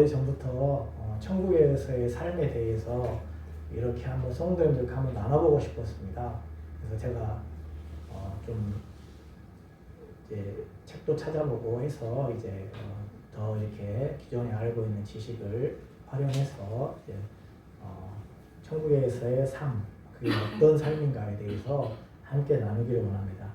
오래전부터 천국에서의 삶에 대해서 이렇게 한번 성도님들과 한번 나눠보고 싶었습니다. 그래서 제가 좀 이제 책도 찾아보고 해서 이제 더 이렇게 기존에 알고 있는 지식을 활용해서 이제 천국에서의 삶, 그게 어떤 삶인가에 대해서 함께 나누기를 원합니다.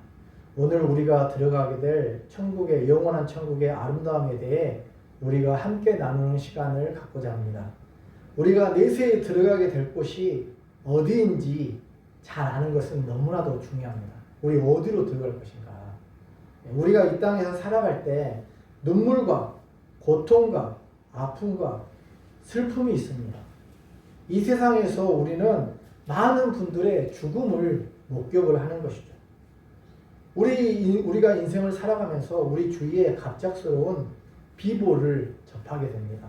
오늘 우리가 들어가게 될 천국의 영원한 천국의 아름다움에 대해 우리가 함께 나누는 시간을 갖고자 합니다. 우리가 내세에 들어가게 될 곳이 어디인지 잘 아는 것은 너무나도 중요합니다. 우리 어디로 들어갈 것인가? 우리가 이 땅에서 살아갈 때 눈물과 고통과 아픔과 슬픔이 있습니다. 이 세상에서 우리는 많은 분들의 죽음을 목격을 하는 것이죠. 우리가 인생을 살아가면서 우리 주위에 갑작스러운 비보를 접하게 됩니다.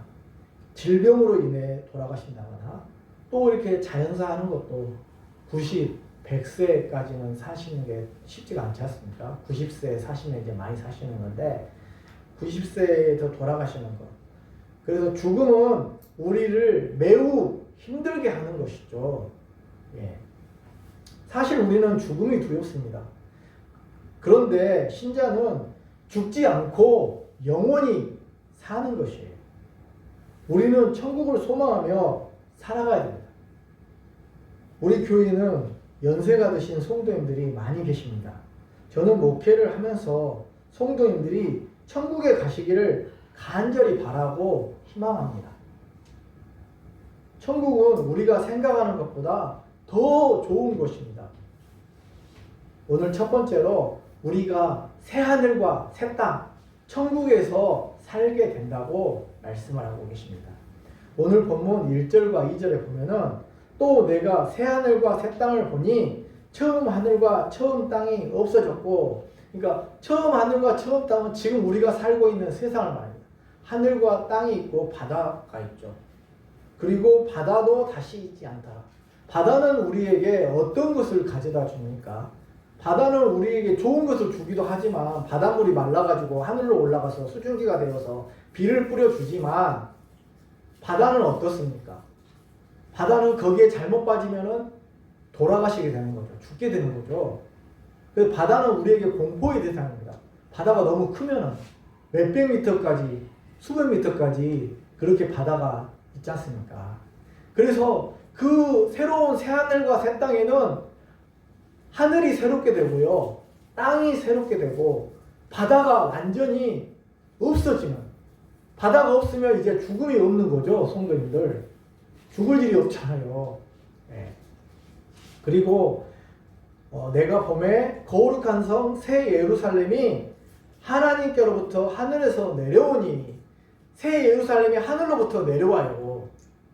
질병으로 인해 돌아가신다거나 또 이렇게 자연사 하는 것도 90, 100세까지는 사시는 게 쉽지가 않지 않습니까? 90세 사시면 이제 많이 사시는 건데 90세에 더 돌아가시는 것. 그래서 죽음은 우리를 매우 힘들게 하는 것이죠. 예. 사실 우리는 죽음이 두렵습니다. 그런데 신자는 죽지 않고 영원히 사는 것이에요. 우리는 천국을 소망하며 살아가야 됩니다. 우리 교회는 연세가 드신 성도님들이 많이 계십니다. 저는 목회를 하면서 성도님들이 천국에 가시기를 간절히 바라고 희망합니다. 천국은 우리가 생각하는 것보다 더 좋은 곳입니다. 오늘 첫 번째로 우리가 새하늘과 새 땅, 천국에서 살게 된다고 말씀을 하고 계십니다. 오늘 본문 1절과 2절에 보면은 또 내가 새하늘과 새 땅을 보니 처음 하늘과 처음 땅이 없어졌고, 그러니까 처음 하늘과 처음 땅은 지금 우리가 살고 있는 세상을 말합니다. 하늘과 땅이 있고 바다가 있죠. 그리고 바다도 다시 있지 않다. 바다는 우리에게 어떤 것을 가져다 줍니까? 바다는 우리에게 좋은 것을 주기도 하지만 바닷물이 말라가지고 하늘로 올라가서 수증기가 되어서 비를 뿌려주지만 바다는 어떻습니까? 바다는 거기에 잘못 빠지면은 돌아가시게 되는 거죠. 죽게 되는 거죠. 그래서 바다는 우리에게 공포의 대상입니다. 바다가 너무 크면은 몇백 미터까지, 수백 미터까지 그렇게 바다가 있지 않습니까? 그래서 그 새로운 새하늘과 새 땅에는 하늘이 새롭게 되고요, 땅이 새롭게 되고, 바다가 완전히 없어지는, 바다가 없으면 이제 죽음이 없는 거죠. 성도님들 죽을 일이 없잖아요. 네. 그리고 내가 봄에 거룩한 성 새 예루살렘이 하나님께로부터 하늘에서 내려오니, 새 예루살렘이 하늘로부터 내려와요.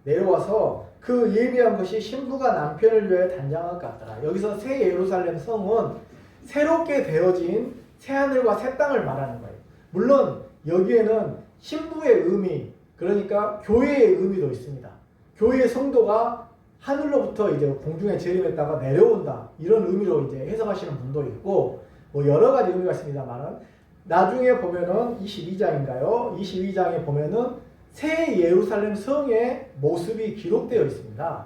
내려와서 그 예비한 것이 신부가 남편을 위해 단장한 것 같더라. 여기서 새 예루살렘 성은 새롭게 되어진 새하늘과 새 땅을 말하는 거예요. 물론 여기에는 신부의 의미, 그러니까 교회의 의미도 있습니다. 교회의 성도가 하늘로부터 이제 공중에 재림했다가 내려온다, 이런 의미로 이제 해석하시는 분도 있고, 뭐 여러 가지 의미가 있습니다만은, 나중에 보면은 22장인가요? 22장에 보면은 새 예루살렘 성의 모습이 기록되어 있습니다.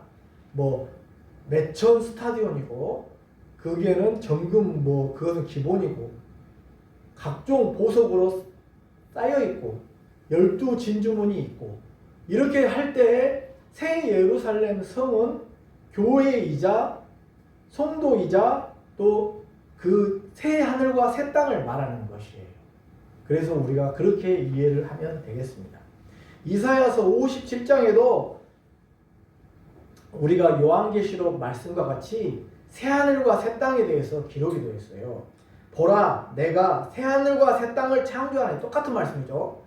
뭐 매천 스타디온이고, 거기에는 정금 그것은 기본이고, 각종 보석으로 쌓여 있고, 12 진주문이 있고, 이렇게 할 때 새 예루살렘 성은 교회이자 성도이자 또 그 새 하늘과 새 땅을 말하는 것이에요. 그래서 우리가 그렇게 이해를 하면 되겠습니다. 이사야서 57장에도 우리가 요한계시록 말씀과 같이 새하늘과 새 땅에 대해서 기록이 되어 있어요. 보라, 내가 새하늘과 새 땅을 창조하니, 똑같은 말씀이죠.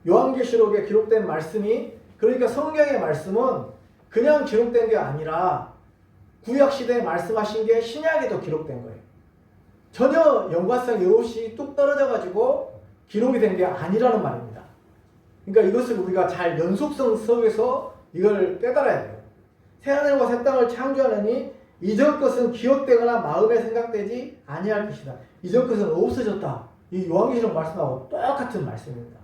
요한계시록에 기록된 말씀이, 그러니까 성경의 말씀은 그냥 기록된 게 아니라 구약시대에 말씀하신 게 신약에도 기록된 거예요. 전혀 연관성이 없이 뚝 떨어져가지고 기록이 된 게 아니라는 말입니다. 그러니까 이것을 우리가 잘 연속성 속에서 이걸 깨달아야 돼요. 새하늘과 새 땅을 창조하느니 이전 것은 기억되거나 마음에 생각되지 아니할 것이다. 이전 것은 없어졌다. 이 요한계시록 말씀하고 똑같은 말씀입니다.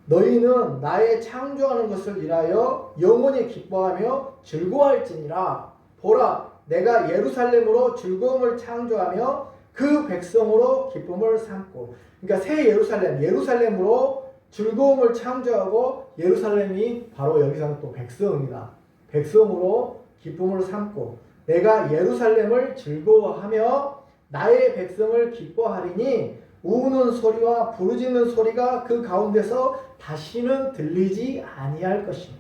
너희는 나의 창조하는 것을 인하여 영원히 기뻐하며 즐거워할지니라. 보라, 내가 예루살렘으로 즐거움을 창조하며 그 백성으로 기쁨을 삼고. 그러니까 새 예루살렘으로 즐거움을 창조하고, 예루살렘이 바로 여기서는 또 백성입니다. 백성으로 기쁨을 삼고, 내가 예루살렘을 즐거워하며 나의 백성을 기뻐하리니 우는 소리와 부르짖는 소리가 그 가운데서 다시는 들리지 아니할 것이니.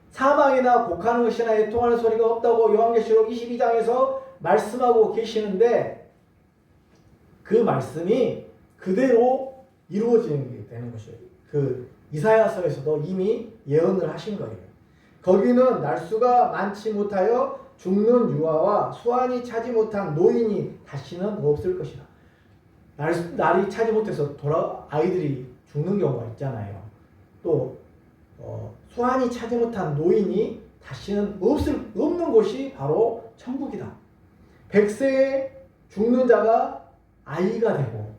사망이나 곡하는 것이나 애통하는 소리가 없다고 요한계시록 22장에서 말씀하고 계시는데, 그 말씀이 그대로 이루어지는 게 되는 것이에요. 그 이사야서에서도 이미 예언을 하신 거예요. 거기는 날수가 많지 못하여 죽는 유아와 수완이 차지 못한 노인이 다시는 없을 것이다. 날이 차지 못해서 아이들이 죽는 경우가 있잖아요. 또 수완이 차지 못한 노인이 다시는 없는 곳이 바로 천국이다. 100세에 죽는 자가 아이가 되고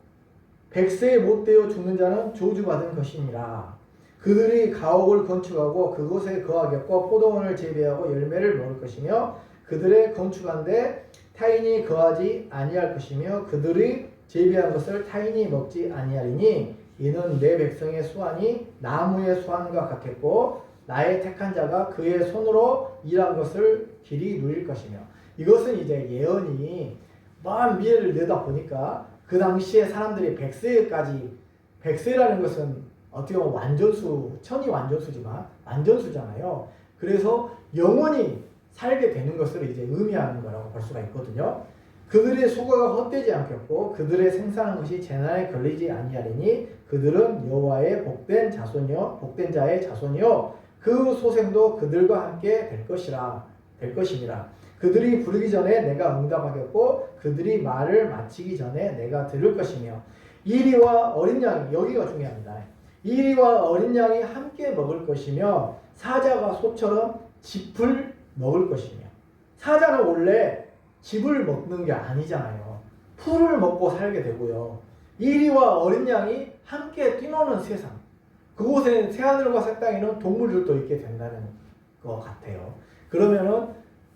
100세에 못되어 죽는 자는 저주받은 것이니라. 그들이 가옥을 건축하고 그곳에 거하겠고 포도원을 재배하고 열매를 먹을 것이며 그들의 건축한데 타인이 거하지 아니할 것이며 그들이 재배한 것을 타인이 먹지 아니하리니 이는 내 백성의 수완이 나무의 수완과 같겠고 나의 택한 자가 그의 손으로 일한 것을 길이 누릴 것이며. 이것은 이제 예언이 먼 미래를 내다보니까 그 당시에 사람들이 100세라는 것은 어떻게 보면 완전수, 천이 완전수지만 완전수잖아요. 그래서 영원히 살게 되는 것을 이제 의미하는 거라고 볼 수가 있거든요. 그들의 수고가 헛되지 않겠고 그들의 생산한 것이 재난에 걸리지 아니하리니 그들은 여호와의 복된 자의 자손이요 그 소생도 그들과 함께 될 것이니라. 그들이 부르기 전에 내가 응답하겠고 그들이 말을 마치기 전에 내가 들을 것이며 이리와 어린 양이, 여기가 중요합니다. 이리와 어린 양이 함께 먹을 것이며 사자가 소처럼 짚을 먹을 것이며. 사자는 원래 짚을 먹는 게 아니잖아요. 풀을 먹고 살게 되고요. 이리와 어린 양이 함께 뛰노는 세상, 그곳에 새하늘과 새 땅에는 동물들도 있게 된다는 것 같아요. 그러면은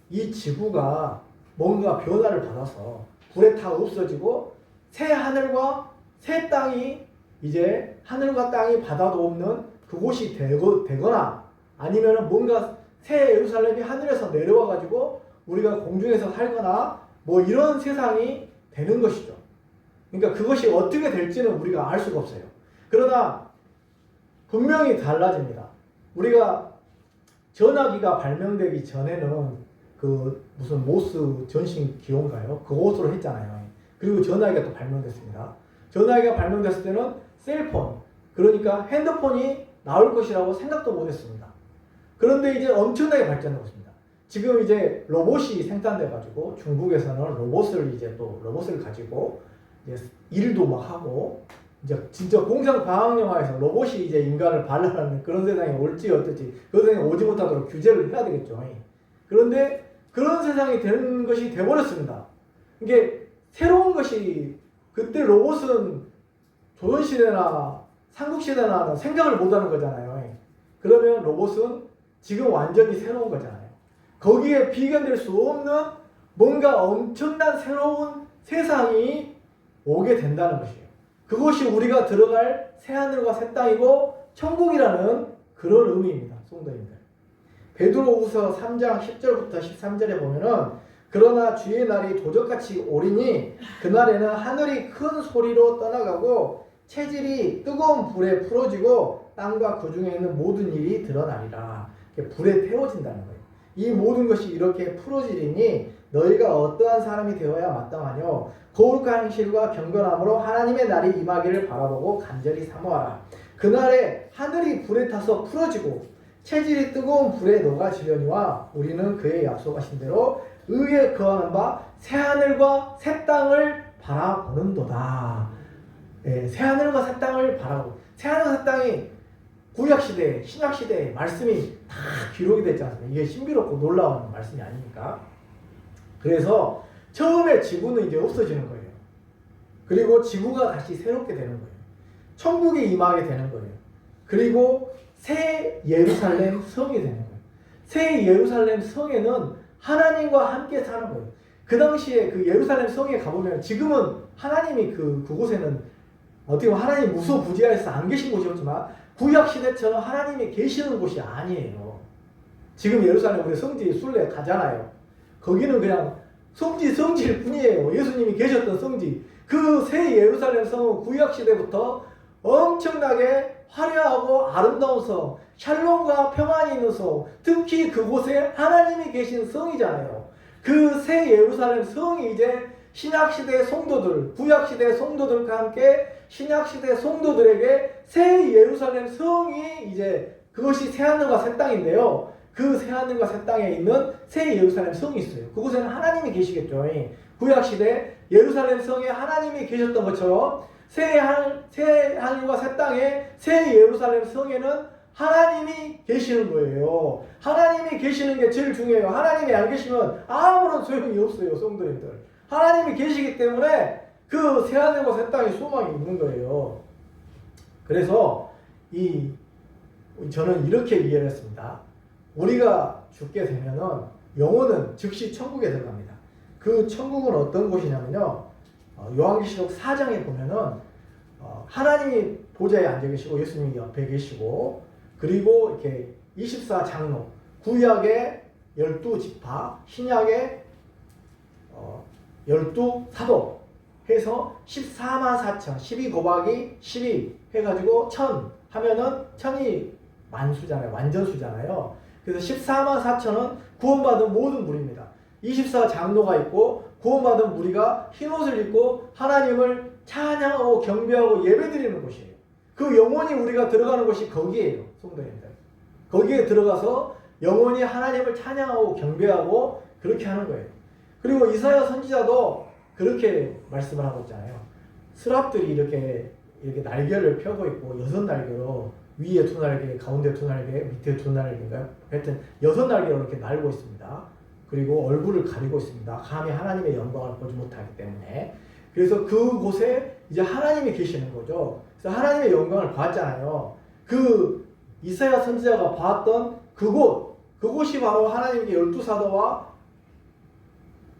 이 지구가 뭔가 변화를 받아서 불에 타 없어지고 새 하늘과 새 땅이 이제 하늘과 땅이 바다도 없는 그곳이 되거나 아니면은 뭔가 새 예루살렘이 하늘에서 내려와 가지고 우리가 공중에서 살거나 뭐 이런 세상이 되는 것이죠. 그러니까 그것이 어떻게 될지는 우리가 알 수가 없어요. 그러나 분명히 달라집니다. 우리가 전화기가 발명되기 전에는 그 무슨 모스 전신 기호인가요? 그것으로 했잖아요. 그리고 전화기가 또 발명됐습니다. 전화기가 발명됐을 때는 셀폰, 그러니까 핸드폰이 나올 것이라고 생각도 못했습니다. 그런데 이제 엄청나게 발전하고 있습니다. 지금 이제 로봇이 생산돼가지고 중국에서는 로봇을 가지고 이제 일도 막 하고 이제 진짜 공상 과학 영화에서 로봇이 이제 인간을 반란하는 그런 세상이 올지 어떨지 그 세상에 오지 못하도록 규제를 해야 되겠죠. 그런데 그런 세상이 되는 것이 돼버렸습니다. 이게 새로운 것이, 그때 로봇은 조선시대나 삼국시대나 생각을 못하는 거잖아요. 그러면 로봇은 지금 완전히 새로운 거잖아요. 거기에 비견될 수 없는 뭔가 엄청난 새로운 세상이 오게 된다는 것이에요. 그것이 우리가 들어갈 새하늘과 새 땅이고 천국이라는 그런 의미입니다. 성도님들. 베드로후서 3장 10절부터 13절에 보면은 그러나 주의 날이 도적같이 오리니 그날에는 하늘이 큰 소리로 떠나가고 체질이 뜨거운 불에 풀어지고 땅과 그 중에 있는 모든 일이 드러나리라. 불에 태워진다는 거예요. 이 모든 것이 이렇게 풀어지리니 너희가 어떠한 사람이 되어야 마땅하뇨. 거룩한 행실과 경건함으로 하나님의 날이 임하기를 바라보고 간절히 사모하라. 그날에 하늘이 불에 타서 풀어지고 체질이 뜨거운 불에 녹아지려니와 우리는 그의 약속하신 대로 의에 거하는 바 새하늘과 새 땅을 바라보는도다. 네, 새하늘과 새 땅을 바라보고, 새하늘과 새 땅이 구약시대, 신약시대에 말씀이 다 기록이 됐지 않습니까? 이게 신비롭고 놀라운 말씀이 아닙니까? 그래서 처음에 지구는 이제 없어지는 거예요. 그리고 지구가 다시 새롭게 되는 거예요. 천국이 임하게 되는 거예요. 그리고 새 예루살렘 성이 되는 거예요. 새 예루살렘 성에는 하나님과 함께 사는 거예요. 그 당시에 그 예루살렘 성에 가보면 지금은 하나님이 그곳에는 어떻게 보면 하나님 무소부지하에서 안 계신 곳이었지만 구약시대처럼 하나님이 계시는 곳이 아니에요. 지금 예루살렘 우리 성지 순례 가잖아요. 거기는 그냥 성지일 뿐이에요. 예수님이 계셨던 성지. 그 새 예루살렘 성은 구약시대부터 엄청나게 화려하고 아름다운 성, 샬롬과 평안이 있는 성, 특히 그곳에 하나님이 계신 성이잖아요. 그 새 예루살렘 성이 이제 신약시대 성도들, 구약시대 성도들과 함께 신약시대 성도들에게 새 예루살렘 성이 이제 그것이 새하늘과 새 땅인데요. 그 새하늘과 새 땅에 있는 새 예루살렘 성이 있어요. 그곳에는 하나님이 계시겠죠. 구약시대 예루살렘 성에 하나님이 계셨던 것처럼 새하늘과 새 땅에 새 예루살렘 성에는 하나님이 계시는 거예요. 하나님이 계시는 게 제일 중요해요. 하나님이 안 계시면 아무런 소용이 없어요. 성도님들. 하나님이 계시기 때문에 그 새하늘과 새 땅에 소망이 있는 거예요. 그래서 저는 이렇게 이해를 했습니다. 우리가 죽게 되면은 영혼은 즉시 천국에 들어갑니다. 그 천국은 어떤 곳이냐면요. 요한계시록 4장에 보면은 하나님이 보좌에 앉아 계시고 예수님이 옆에 계시고 그리고 이렇게 24장로, 구약의 12지파, 신약의 12사도 해서 14만 4천, 12 곱하기 12 해가지고 1000 하면은 1000이 만수잖아요. 완전수잖아요. 그래서 14만 4천은 구원받은 모든 무리입니다. 24장로가 있고 구원받은 무리가 흰옷을 입고 하나님을 찬양하고 경배하고 예배드리는 곳이에요. 그 영원히 우리가 들어가는 곳이 거기에요. 성도님들. 거기에 들어가서 영원히 하나님을 찬양하고 경배하고 그렇게 하는 거예요. 그리고 이사야 선지자도 그렇게 말씀을 하고 있잖아요. 스랍들이 이렇게 날개를 펴고 있고 6날개로 위에 2날개, 가운데 2날개, 밑에 2날개인가요? 하여튼 6날개로 이렇게 날고 있습니다. 그리고 얼굴을 가리고 있습니다. 감히 하나님의 영광을 보지 못하기 때문에. 그래서 그곳에 이제 하나님이 계시는 거죠. 그래서 하나님의 영광을 봤잖아요. 그 이사야 선지자가 봤던 그곳이 바로 하나님의 12사도와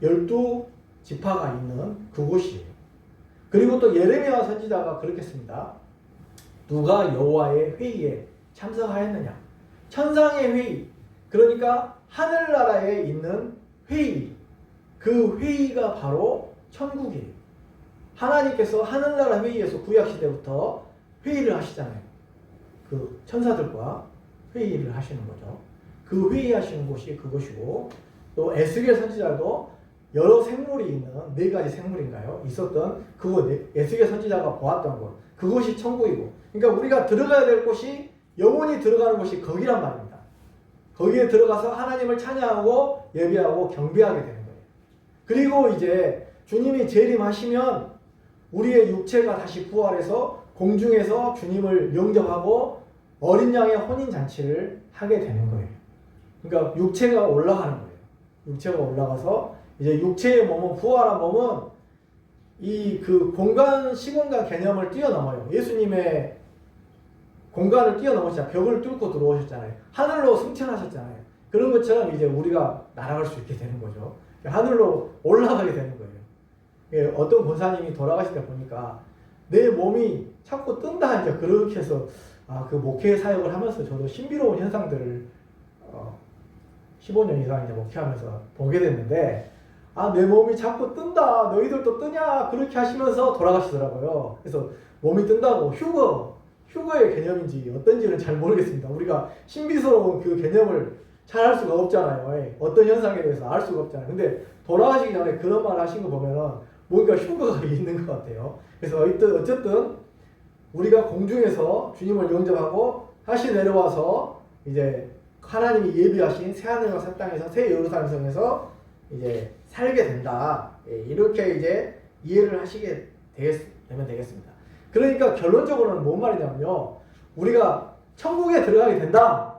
12지파가 있는 그곳이에요. 그리고 또 예레미야 선지자가 그렇게 씁니다. 누가 여호와의 회의에 참석하였느냐? 천상의 회의, 그러니까 하늘나라에 있는 회의, 그 회의가 바로 천국이에요. 하나님께서 하늘나라 회의에서 구약시대부터 회의를 하시잖아요. 그 천사들과 회의를 하시는 거죠. 그 회의하시는 곳이 그것이고, 또 에스겔 선지자도 여러 생물이 있는 4가지 생물인가요? 있었던 그곳, 에스겔 선지자가 보았던 곳, 그것이 천국이고, 그러니까 우리가 들어가야 될 곳이, 영원히 들어가는 곳이 거기란 말입니다. 거기에 들어가서 하나님을 찬양하고 예배하고 경배하게 되는 거예요. 그리고 이제 주님이 재림하시면 우리의 육체가 다시 부활해서 공중에서 주님을 영접하고 어린 양의 혼인잔치를 하게 되는 거예요. 그러니까 육체가 올라가는 거예요. 육체가 올라가서 이제 육체의 몸은, 부활한 몸은 그 공간, 시공간 개념을 뛰어넘어요. 예수님의 공간을 뛰어넘으시잖아요. 벽을 뚫고 들어오셨잖아요. 하늘로 승천하셨잖아요. 그런 것처럼 이제 우리가 날아갈 수 있게 되는 거죠. 하늘로 올라가게 되는 거예요. 어떤 권사님이 돌아가실 때 보니까 내 몸이 자꾸 뜬다, 이제 그렇게 해서 그 목회 사역을 하면서 저도 신비로운 현상들을 15년 이상 이제 목회하면서 보게 됐는데, 내 몸이 자꾸 뜬다, 너희들도 뜨냐, 그렇게 하시면서 돌아가시더라고요. 그래서 몸이 뜬다고 휴거의 개념인지 어떤지는 잘 모르겠습니다. 우리가 신비스러운 그 개념을 잘 알 수가 없잖아요. 어떤 현상에 대해서 알 수가 없잖아요. 근데 돌아가시기 전에 그런 말 하신 거 보면은 뭔가 휴거가 있는 것 같아요. 그래서 어쨌든 우리가 공중에서 주님을 영접하고 다시 내려와서 이제 하나님이 예비하신 새하늘과 새 땅에서, 새 예루살렘 성에서 이제 살게 된다. 이렇게 이제 이해를 하시게 되면 되겠습니다. 그러니까 결론적으로는 뭔 말이냐면요, 우리가 천국에 들어가게 된다,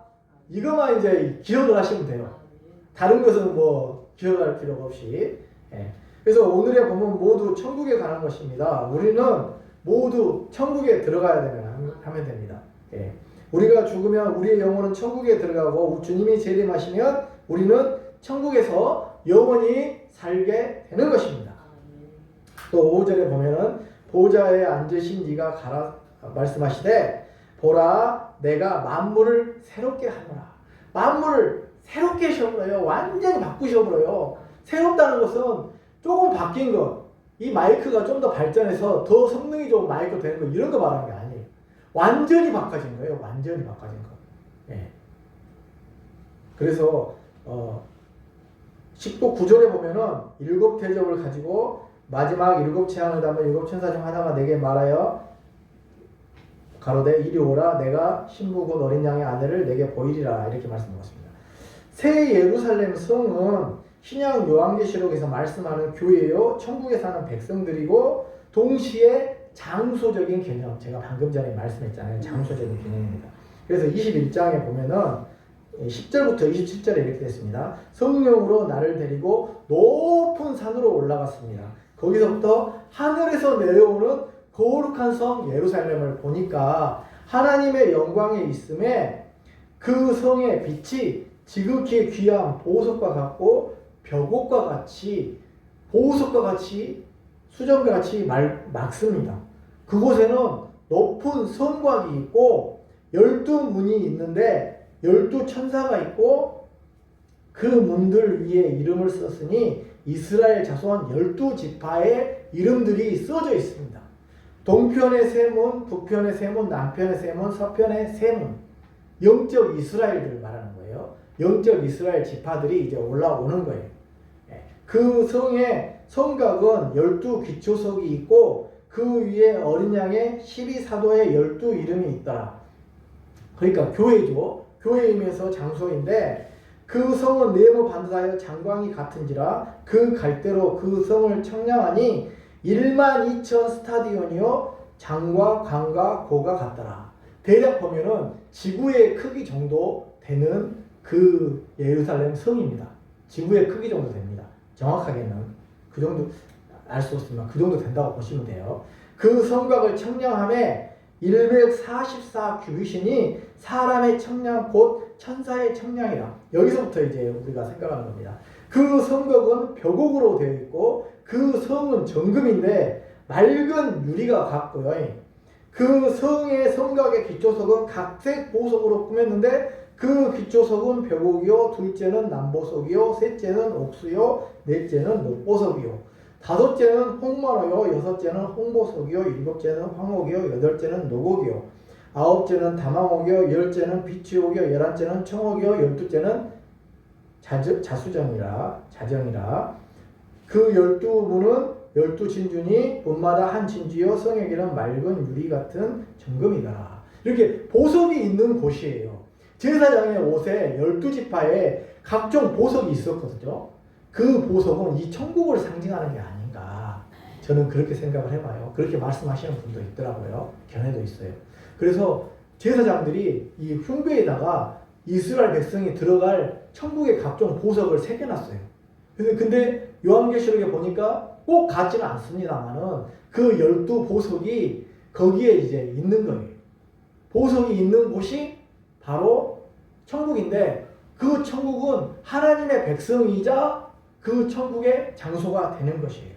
이것만 이제 기억을 하시면 돼요. 다른 것은 뭐 기억할 필요가 없이. 그래서 오늘의 본문 모두 천국에 가는 것입니다. 우리는 모두 천국에 들어가야 하면 됩니다. 우리가 죽으면 우리의 영혼은 천국에 들어가고 주님이 재림하시면 우리는 천국에서 영원히 살게 되는 것입니다. 또 5절에 보면은 보좌에 앉으신 이가 가라 말씀하시되 보라 내가 만물을 새롭게 하노라. 만물을 새롭게 하셔버려요. 완전히 바꾸셔버려요. 새롭다는 것은 조금 바뀐 것, 이 마이크가 좀 더 발전해서 더 성능이 좋은 마이크 되는 거 이런 거 말하는 게 아니에요. 완전히 바꿔진 거예요. 완전히 바꿔진 거. 예. 그래서 10도 9절에 보면은 7 대접을 가지고 마지막 7 재앙을 담은 7 천사 중 하나가 내게 말하여 가로되 이리 오라 내가 신부 곧 어린 양의 아내를 내게 보이리라 이렇게 말씀하셨습니다. 새 예루살렘 성은 신약 요한계시록에서 말씀하는 교회요 천국에 사는 백성들이고 동시에 장소적인 개념, 제가 방금 전에 말씀했잖아요. 장소적인 개념입니다. 그래서 21장에 보면은 10절부터 27절에 이렇게 됐습니다. 성령으로 나를 데리고 높은 산으로 올라갔습니다. 거기서부터 하늘에서 내려오는 거룩한 성 예루살렘을 보니까 하나님의 영광에 있음에 그 성의 빛이 지극히 귀한 보석과 같고 벽옥과 같이 보석과 같이 수정과 같이 맑습니다. 그곳에는 높은 성곽이 있고 12문이 있는데 12천사가 있고 그 문들 위에 이름을 썼으니 이스라엘 자손 12지파의 이름들이 써져 있습니다. 동편의 세 문, 북편의 세 문, 남편의 세 문, 서편의 세 문. 영적 이스라엘들 말하는 거예요. 영적 이스라엘 지파들이 이제 올라오는 거예요. 그 성의 성곽은 12기초석이 있고 그 위에 어린 양의 12사도의 12 이름이 있더라. 그러니까 교회죠. 교회이면서 장소인데 그 성은 네모 반듯하여 장광이 같은지라 그 갈대로 그 성을 청량하니 12,000 스타디온이요 장과 강과 고가 같더라. 대략 보면은 지구의 크기 정도 되는 그 예루살렘 성입니다. 지구의 크기 정도 됩니다. 정확하게는 그 정도 알 수 없지만 그 정도 된다고 보시면 돼요. 그 성곽을 청량함에 144 규빗이니 사람의 청량 곧 천사의 청량이라. 여기서부터 이제 우리가 생각하는 겁니다. 그 성곽은 벽옥으로 되어 있고 그 성은 정금인데 맑은 유리가 같고요. 그 성의 성곽의 기초석은 각색 보석으로 꾸몄는데 그 기초석은 벽옥이요, 둘째는 남보석이요, 셋째는 옥수요, 넷째는 녹보석이요, 다섯째는 홍마노요, 여섯째는 홍보석이요, 일곱째는 황옥이요, 여덟째는 녹옥이요, 아홉째는 다망옥이요, 열째는 비치옥이요, 11째는 청옥이요, 12째는 자정이라. 그 12문은 12진주니 문마다 한 진주요 성의 길은 맑은 유리 같은 정금이다. 이렇게 보석이 있는 곳이에요. 제사장의 옷에 12지파에 각종 보석이 있었거든요. 그 보석은 이 천국을 상징하는 게 아닌가, 저는 그렇게 생각을 해봐요. 그렇게 말씀하시는 분도 있더라고요. 견해도 있어요. 그래서 제사장들이 이 흉배에다가 이스라엘 백성이 들어갈 천국의 각종 보석을 새겨놨어요. 근데 요한계시록에 보니까 꼭 같지는 않습니다만은 그 12보석이 거기에 이제 있는 거예요. 보석이 있는 곳이 바로 천국인데 그 천국은 하나님의 백성이자 그 천국의 장소가 되는 것이에요.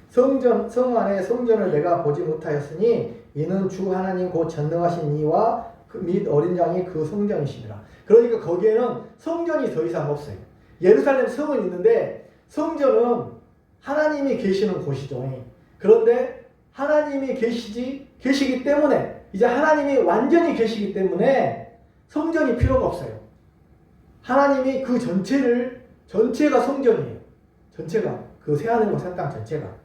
성 안에 성전을 내가 보지 못하였으니 이는 주 하나님 곧 전능하신 이와 및 어린 양이 그 성전이시니라. 그러니까 거기에는 성전이 더 이상 없어요. 예루살렘 성은 있는데 성전은 하나님이 계시는 곳이죠. 그런데 하나님이 계시기 때문에 이제 하나님이 완전히 계시기 때문에 성전이 필요가 없어요. 하나님이 그 전체가 성전이에요. 전체가 그 새하늘과 새 땅 전체가.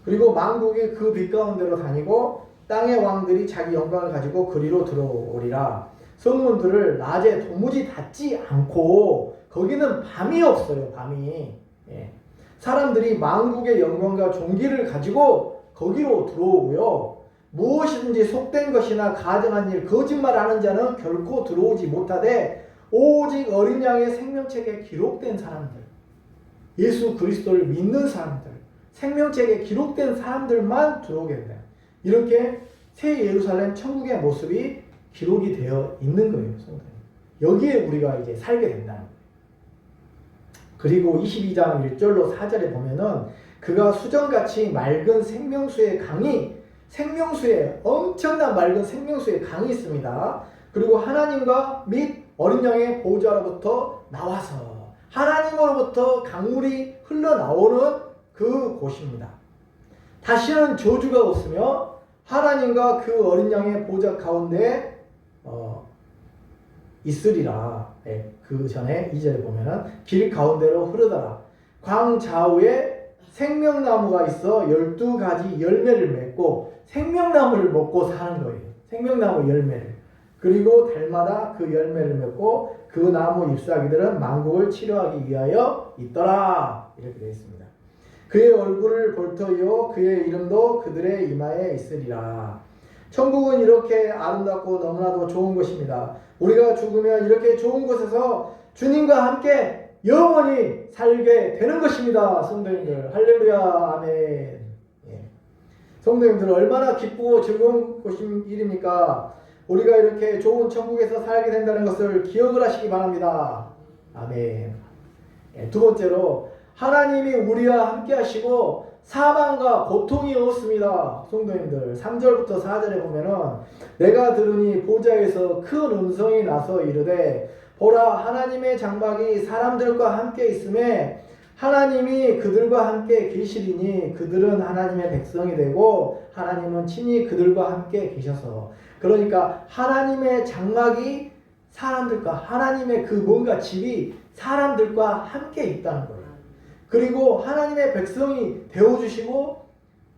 그리고 만국이 그 빛 가운데로 다니고 땅의 왕들이 자기 영광을 가지고 그리로 들어오리라. 성문들을 낮에 도무지 닫지 않고 거기는 밤이 없어요. 밤이. 사람들이 만국의 영광과 존귀를 가지고 거기로 들어오고요. 무엇이든지 속된 것이나 가증한 일, 거짓말하는 자는 결코 들어오지 못하되 오직 어린 양의 생명책에 기록된 사람들, 예수 그리스도를 믿는 사람들, 생명책에 기록된 사람들만 들어오게 된다. 이렇게 새 예루살렘 천국의 모습이 기록이 되어 있는 거예요. 성도님. 여기에 우리가 이제 살게 된다는 거예요. 그리고 22장 1절로 4절에 보면은 그가 수정같이 맑은 생명수의 강이, 생명수의 엄청난 맑은 생명수의 강이 있습니다. 그리고 하나님과 및 어린 양의 보호자로부터 나와서 하나님으로부터 강물이 흘러나오는 그 곳입니다. 다시는 저주가 없으며 하나님과 그 어린 양의 보호자 가운데 있으리라. 네, 그 전에 2절에 보면은 길 가운데로 흐르더라. 광 좌우에 생명나무가 있어 12가지 열매를 맺고, 생명나무를 먹고 사는 거예요. 생명나무 열매를. 그리고 달마다 그 열매를 맺고 그 나무 잎사귀들은 만국을 치료하기 위하여 있더라. 이렇게 되어 있습니다. 그의 얼굴을 볼 터이요 그의 이름도 그들의 이마에 있으리라. 천국은 이렇게 아름답고 너무나도 좋은 곳입니다. 우리가 죽으면 이렇게 좋은 곳에서 주님과 함께 영원히 살게 되는 것입니다. 성도님들, 할렐루야, 아멘. 예. 성도님들, 얼마나 기쁘고 즐거운 곳인 일입니까? 우리가 이렇게 좋은 천국에서 살게 된다는 것을 기억을 하시기 바랍니다. 아멘. 예. 두 번째로, 하나님이 우리와 함께 하시고 사망과 고통이 없습니다. 성도님들, 3절부터 4절에 보면은 내가 들으니 보좌에서 큰 음성이 나서 이르되 보라, 하나님의 장막이 사람들과 함께 있음에 하나님이 그들과 함께 계시리니 그들은 하나님의 백성이 되고 하나님은 친히 그들과 함께 계셔서. 그러니까 하나님의 장막이 사람들과, 하나님의 그 뭔가 집이 사람들과 함께 있다는 거예요. 그리고 하나님의 백성이 되어주시고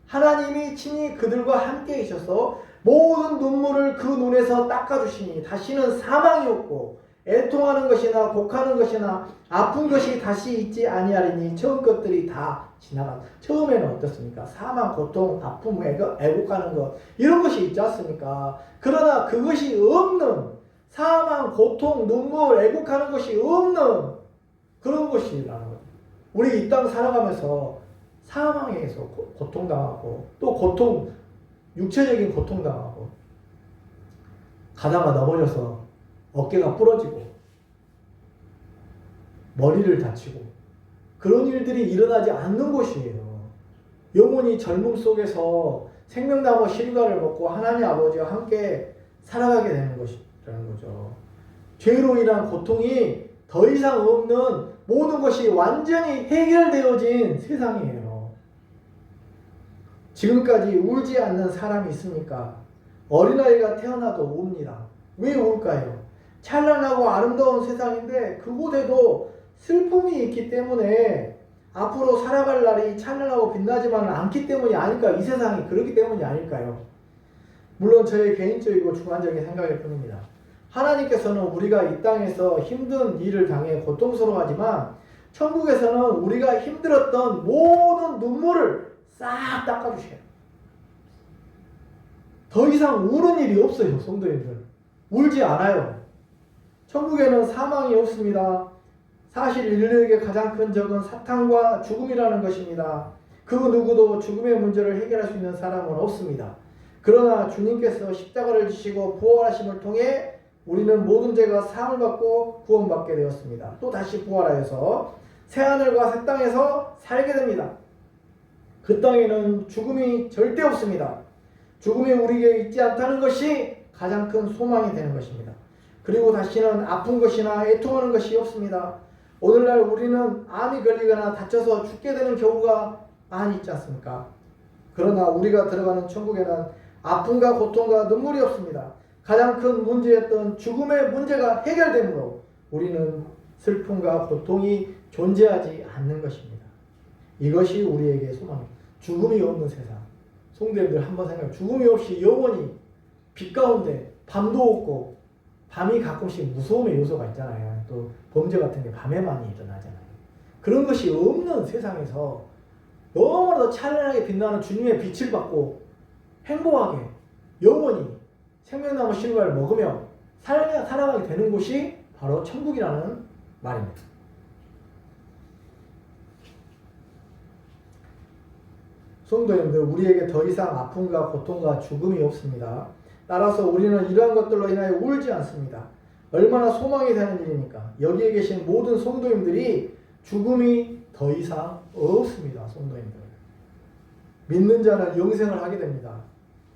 하나님이 친히 그들과 함께 계셔서 모든 눈물을 그 눈에서 닦아주시니 다시는 사망이 없고 애통하는 것이나 곡하는 것이나 아픈 것이 다시 있지 아니하리니 처음 것들이 다 지나간. 처음에는 어떻습니까? 사망, 고통, 아픔, 애곡하는 것 이런 것이 있지 않습니까? 그러나 그것이 없는, 사망, 고통, 눈물, 애곡하는 것이 없는 그런 것이라는 거죠. 우리 이 땅 살아가면서 사망에서 고통당하고 또 고통, 육체적인 고통당하고 가다가 넘어져서 어깨가 부러지고 머리를 다치고 그런 일들이 일어나지 않는 것이에요. 영원히 젊음 속에서 생명나무 실과를 먹고 하나님 아버지와 함께 살아가게 되는 것이라는 거죠. 죄로 인한 고통이 더 이상 없는 모든 것이 완전히 해결되어진 세상이에요. 지금까지 울지 않는 사람이 있습니까? 어린아이가 태어나도 웁니다. 왜 울까요? 찬란하고 아름다운 세상인데 그곳에도 슬픔이 있기 때문에 앞으로 살아갈 날이 찬란하고 빛나지만 않기 때문이 아닐까? 이 세상이 그렇기 때문이 아닐까요? 물론 저의 개인적이고 주관적인 생각일 뿐입니다. 하나님께서는 우리가 이 땅에서 힘든 일을 당해 고통스러워하지만 천국에서는 우리가 힘들었던 모든 눈물을 싹 닦아주셔요. 더 이상 우는 일이 없어요. 성도님들, 울지 않아요. 천국에는 사망이 없습니다. 사실 인류에게 가장 큰 적은 사탄과 죽음이라는 것입니다. 그 누구도 죽음의 문제를 해결할 수 있는 사람은 없습니다. 그러나 주님께서 십자가를 지시고 부활하심을 통해 우리는 모든 죄가 사함을 받고 구원받게 되었습니다. 또 다시 부활하여서 새하늘과 새 땅에서 살게 됩니다. 그 땅에는 죽음이 절대 없습니다. 죽음이 우리에게 있지 않다는 것이 가장 큰 소망이 되는 것입니다. 그리고 다시는 아픈 것이나 애통하는 것이 없습니다. 오늘날 우리는 암이 걸리거나 다쳐서 죽게 되는 경우가 많이 있지 않습니까? 그러나 우리가 들어가는 천국에는 아픔과 고통과 눈물이 없습니다. 가장 큰 문제였던 죽음의 문제가 해결되므로 우리는 슬픔과 고통이 존재하지 않는 것입니다. 이것이 우리에게 소망입니다. 죽음이 없는 세상. 성도님들 한번 생각해. 죽음이 없이 영원히 빛 가운데 밤도 없고, 밤이 가끔씩 무서움의 요소가 있잖아요. 또 범죄 같은 게 밤에 많이 일어나잖아요. 그런 것이 없는 세상에서 너무나도 찬란하게 빛나는 주님의 빛을 받고 행복하게 영원히 생명나무 실과를 먹으며 살아가게 되는 곳이 바로 천국이라는 말입니다. 성도님들, 우리에게 더 이상 아픔과 고통과 죽음이 없습니다. 따라서 우리는 이러한 것들로 인하여 울지 않습니다. 얼마나 소망이 되는 일입니까? 여기에 계신 모든 성도님들이 죽음이 더 이상 없습니다. 성도님들, 믿는 자는 영생을 하게 됩니다.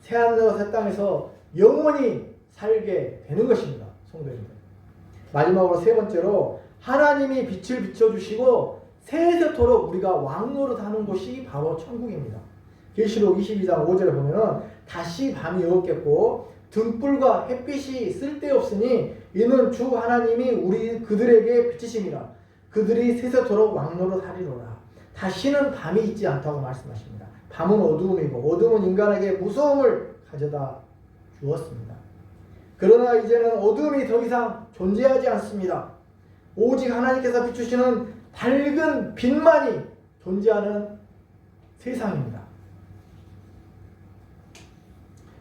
새하늘과 새 땅에서 영원히 살게 되는 것입니다. 성도님들, 마지막으로 세 번째로 하나님이 빛을 비춰주시고 세세토록 우리가 왕노릇하는 곳이 바로 천국입니다. 계시록 22장 5절에 보면은 다시 밤이 없겠고 등불과 햇빛이 쓸데없으니 이는 주 하나님이 우리 그들에게 비치심이라. 그들이 세세토록 왕노릇하리로라. 다시는 밤이 있지 않다고 말씀하십니다. 밤은 어두움이고 어둠은 인간에게 무서움을 가져다 주었습니다. 그러나 이제는 어둠이 더 이상 존재하지 않습니다. 오직 하나님께서 비추시는 밝은 빛만이 존재하는 세상입니다.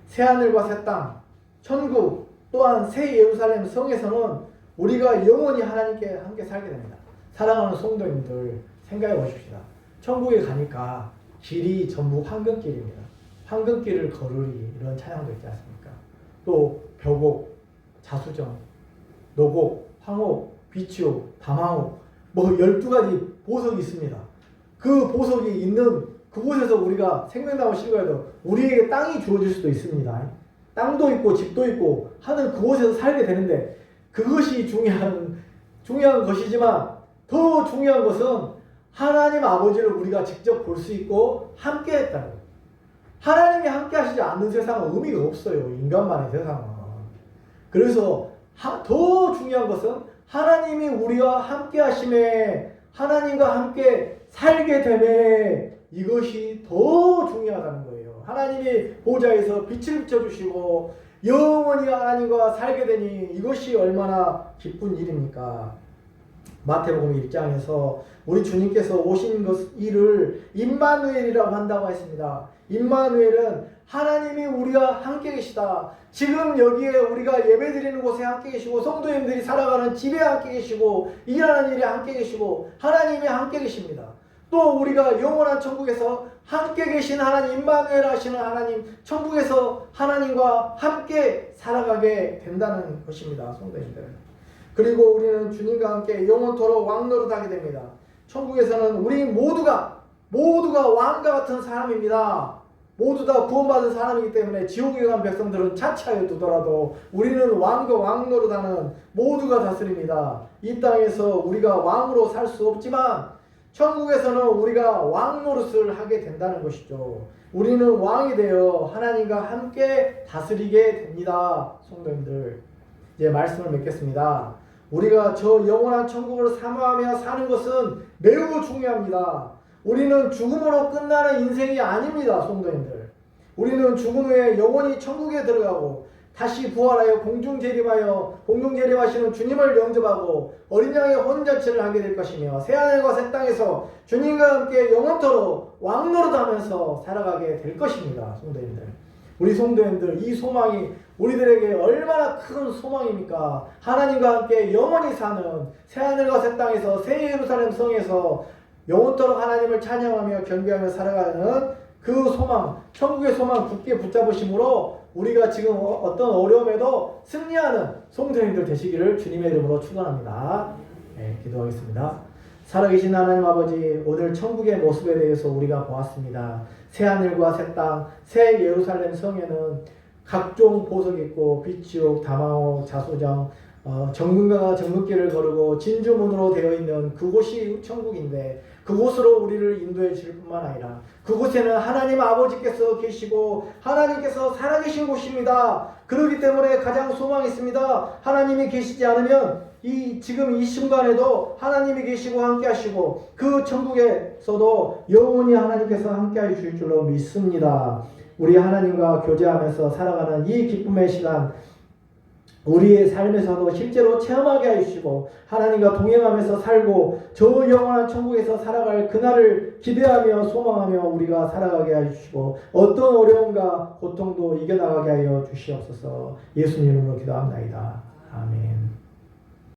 새하늘과 새 땅, 천국, 또한 새 예루살렘 성에서는 우리가 영원히 하나님께 함께 살게 됩니다. 사랑하는 성도님들, 생각해 보십시다. 천국에 가니까 길이 전부 황금길입니다. 황금길을 걸으리, 이런 찬양도 있지 않습니까? 또 벽옥, 자수정, 노곡, 황옥, 비치옥, 담황옥, 뭐 12가지 보석이 있습니다. 그 보석이 있는 그곳에서 우리가 생명나무 실과에도 우리에게 땅이 주어질 수도 있습니다. 땅도 있고 집도 있고 하는 그곳에서 살게 되는데, 그것이 중요한 것이지만 더 중요한 것은 하나님 아버지를 우리가 직접 볼 수 있고 함께 했다는 거예요. 하나님이 함께 하시지 않는 세상은 의미가 없어요. 인간만의 세상은. 그래서 더 중요한 것은 하나님이 우리와 함께 하심에, 하나님과 함께 살게 됨에, 이것이 더 중요하다는 거예요. 하나님이 보좌에서 빛을 비춰주시고 영원히 하나님과 살게 되니 이것이 얼마나 기쁜 일입니까? 마태복음 1장에서 우리 주님께서 오신 일을 임마누엘이라고 한다고 했습니다. 임마누엘은 하나님이 우리와 함께 계시다. 지금 여기에 우리가 예배드리는 곳에 함께 계시고 성도님들이 살아가는 집에 함께 계시고 일하는 일에 함께 계시고 하나님이 함께 계십니다. 또 우리가 영원한 천국에서 함께 계신 하나님, 임마누엘 하시는 하나님, 천국에서 하나님과 함께 살아가게 된다는 것입니다. 성도님들, 그리고 우리는 주님과 함께 영원토록 왕노릇하게 됩니다. 천국에서는 우리 모두가 왕과 같은 사람입니다. 모두 다 구원받은 사람이기 때문에 지옥에 간 백성들은 차차에 두더라도 우리는 왕과 왕노릇하는, 모두가 다스립니다. 이 땅에서 우리가 왕으로 살 수 없지만 천국에서는 우리가 왕노릇을 하게 된다는 것이죠. 우리는 왕이 되어 하나님과 함께 다스리게 됩니다. 성도님들, 이제 말씀을 맺겠습니다. 우리가 저 영원한 천국을 사모하며 사는 것은 매우 중요합니다. 우리는 죽음으로 끝나는 인생이 아닙니다. 성도님들, 우리는 죽은 후에 영원히 천국에 들어가고 다시 부활하여 공중재림하시는 주님을 영접하고 어린 양의 혼잔치를 하게 될 것이며 새하늘과 새 땅에서 주님과 함께 영원토록 왕노릇하면서 살아가게 될 것입니다. 성도님들, 우리 성도님들, 이 소망이 우리들에게 얼마나 큰 소망입니까? 하나님과 함께 영원히 사는 새하늘과 새 땅에서 새 예루살렘 성에서 영원토록 하나님을 찬양하며 경배하며 살아가는 그 소망, 천국의 소망 굳게 붙잡으심으로 우리가 지금 어떤 어려움에도 승리하는 성도님들 되시기를 주님의 이름으로 축원합니다. 네, 기도하겠습니다. 살아계신 하나님 아버지, 오늘 천국의 모습에 대해서 우리가 보았습니다. 새하늘과 새 땅, 새 예루살렘 성에는 각종 보석이 있고 비치옥, 담황옥, 자소정, 정금가가 정금길을 거르고 진주문으로 되어 있는 그곳이 천국인데, 그곳으로 우리를 인도해 주실 뿐만 아니라 그곳에는 하나님 아버지께서 계시고 하나님께서 살아계신 곳입니다. 그렇기 때문에 가장 소망이 있습니다. 하나님이 계시지 않으면 지금 이 순간에도 하나님이 계시고 함께 하시고 그 천국에서도 영원히 하나님께서 함께 하실 줄로 믿습니다. 우리 하나님과 교제하면서 살아가는 이 기쁨의 시간, 우리의 삶에서도 실제로 체험하게 해주시고 하나님과 동행하면서 살고 저 영원한 천국에서 살아갈 그날을 기대하며 소망하며 우리가 살아가게 해주시고 어떤 어려움과 고통도 이겨나가게 하여 주시옵소서. 예수님 이름으로 기도합니다. 아멘.